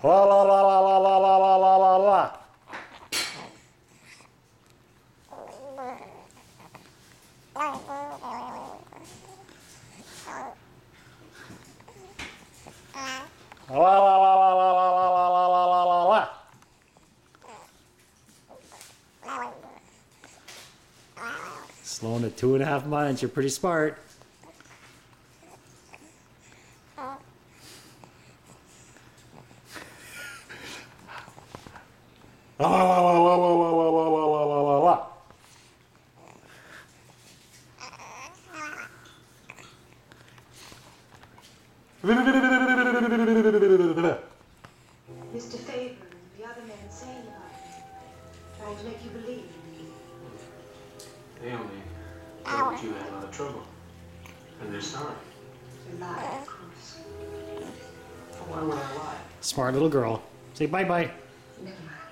La la la la la la la la la la la. La la la la la la la la la la la la. Sloane at 2.5 months, you're pretty smart. La la la la la la la la la la la la. Mr. Faber and the other men saying about me, trying to make you believe. They only told that you had a lot of trouble. And they're sorry. They lie, of course. Why would I lie? Smart little girl. Say bye-bye. Never mind.